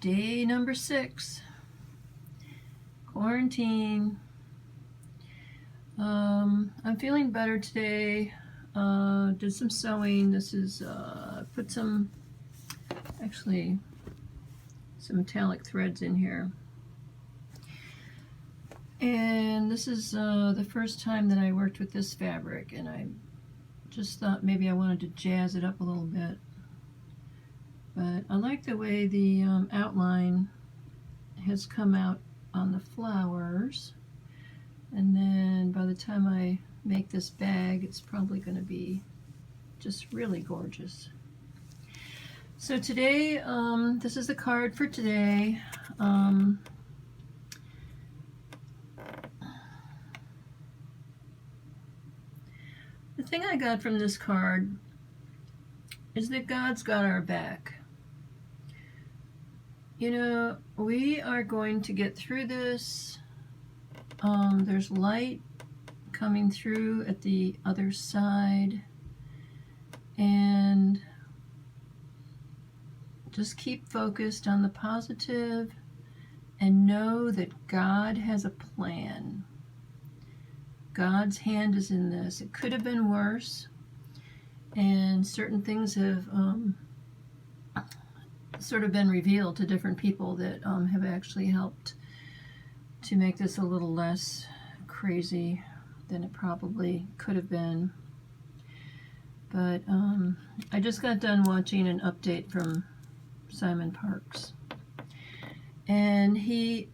Day number 6. Quarantine. I'm feeling better today. Did some sewing. This is, put some metallic threads in here. And this is the first time that I worked with this fabric, and I just thought maybe I wanted to jazz it up a little bit. But I like the way the outline has come out on the flowers. And then by the time I make this bag, it's probably going to be just really gorgeous. So today, this is the card for today. The thing I got from this card is that God's got our back. You know, we are going to get through this. There's light coming through at the other side. And just keep focused on the positive and know that God has a plan. God's hand is in this. It could have been worse, and certain things have sort of been revealed to different people that have actually helped to make this a little less crazy than it probably could have been. But I just got done watching an update from Simon Parkes, and he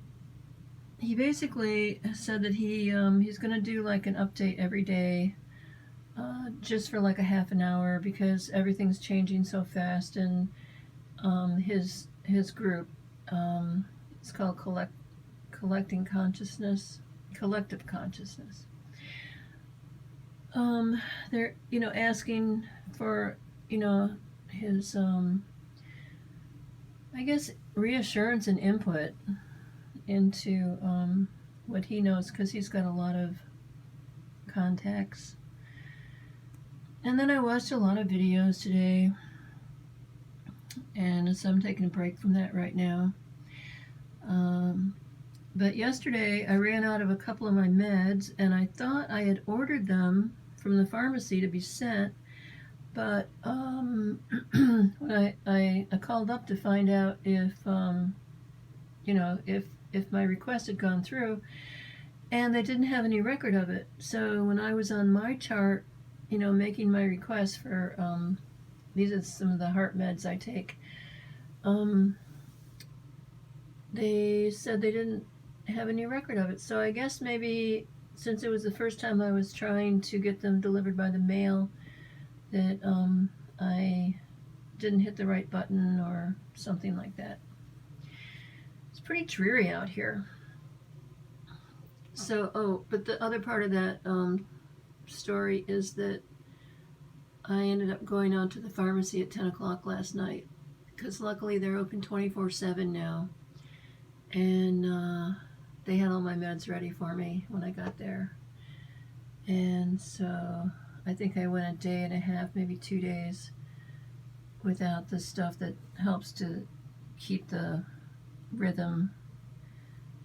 basically said that he's going to do like an update every day, just for like a half an hour, because everything's changing so fast. And his group, it's called Collective Consciousness. They're asking for his I guess reassurance and input into what he knows, because he's got a lot of contacts. And then I watched a lot of videos today, and so I'm taking a break from that right now. But yesterday I ran out of a couple of my meds, and I thought I had ordered them from the pharmacy to be sent, but when I called up to find out if if my request had gone through, and they didn't have any record of it. So when I was on my chart, making my request for these are some of the heart meds I take, they said they didn't have any record of it. So I guess maybe since it was the first time I was trying to get them delivered by the mail, that I didn't hit the right button or something like that. It's pretty dreary out here. So, but the other part of that story is that I ended up going out to the pharmacy at 10 o'clock last night, because luckily they're open 24/7 now, and they had all my meds ready for me when I got there. And so I think I went a day and a half, maybe 2 days, without the stuff that helps to keep the rhythm,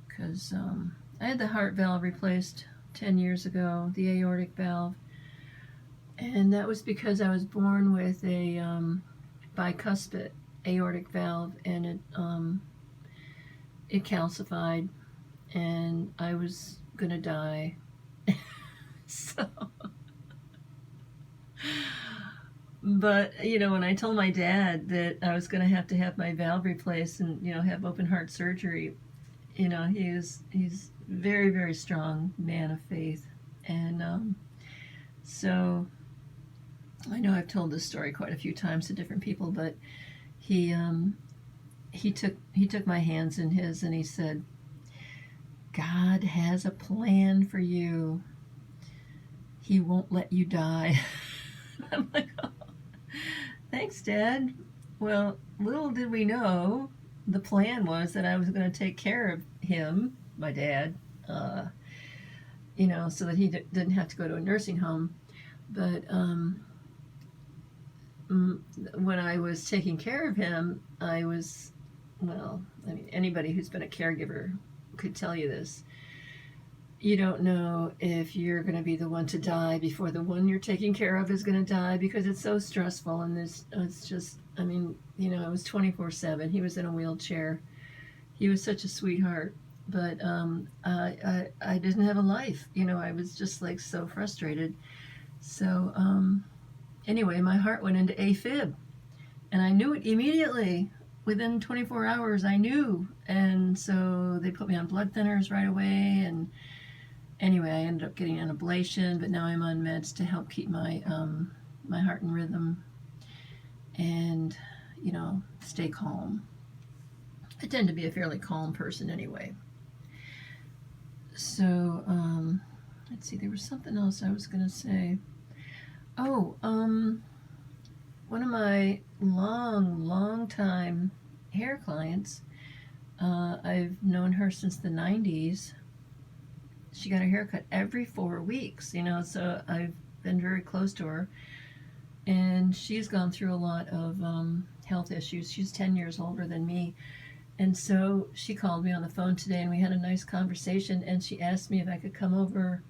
because I had the heart valve replaced 10 years ago, the aortic valve, and that was because I was born with a bicuspid aortic valve, and it calcified, and I was gonna die. So, but when I told my dad that I was gonna have to have my valve replaced and have open heart surgery, he's very, very strong man of faith. And so I know I've told this story quite a few times to different people, but he took my hands in his, and he said, God has a plan for you. He won't let you die. I'm like, oh, thanks, Dad. Well, little did we know, the plan was that I was going to take care of him, my dad, so that he didn't have to go to a nursing home. But when I was taking care of him, I was well, I mean, anybody who's been a caregiver could tell you this. You don't know if you're going to be the one to die before the one you're taking care of is going to die, because it's so stressful. And it's just, I mean, you know, it was 24/7. He was in a wheelchair. He was such a sweetheart, but I didn't have a life. You know, I was just like so frustrated. So anyway, my heart went into AFib, and I knew it immediately. Within 24 hours, I knew, and so they put me on blood thinners right away. And anyway, I ended up getting an ablation, but now I'm on meds to help keep my my heart in rhythm and, you know, stay calm. I tend to be a fairly calm person anyway. So let's see, there was something else I was going to say. Oh, one of my long time hair clients, I've known her since the 90s. She got a haircut every 4 weeks, you know, so I've been very close to her. And she's gone through a lot of health issues. She's 10 years older than me. And so she called me on the phone today, and we had a nice conversation, and she asked me if I could come over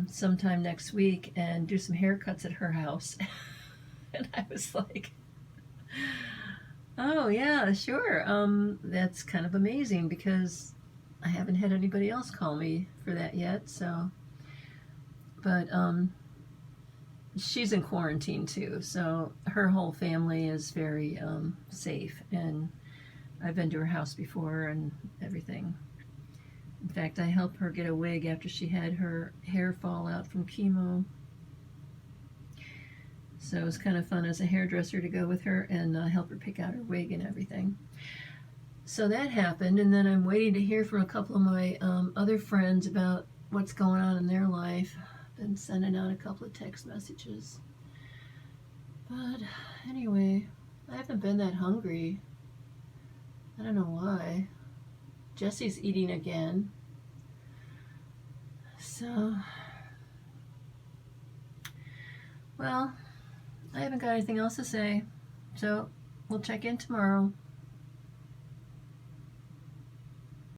sometime next week and do some haircuts at her house. And I was like, oh yeah, sure. That's kind of amazing, because I haven't had anybody else call me for that yet. So, but she's in quarantine too, so her whole family is very safe, and I've been to her house before and everything. In fact, I helped her get a wig after she had her hair fall out from chemo. So it was kind of fun as a hairdresser to go with her and help her pick out her wig and everything. So that happened, and then I'm waiting to hear from a couple of my other friends about what's going on in their life. Been sending out a couple of text messages. But anyway, I haven't been that hungry. I don't know why. Jesse's eating again. So, well, I haven't got anything else to say. So, we'll check in tomorrow.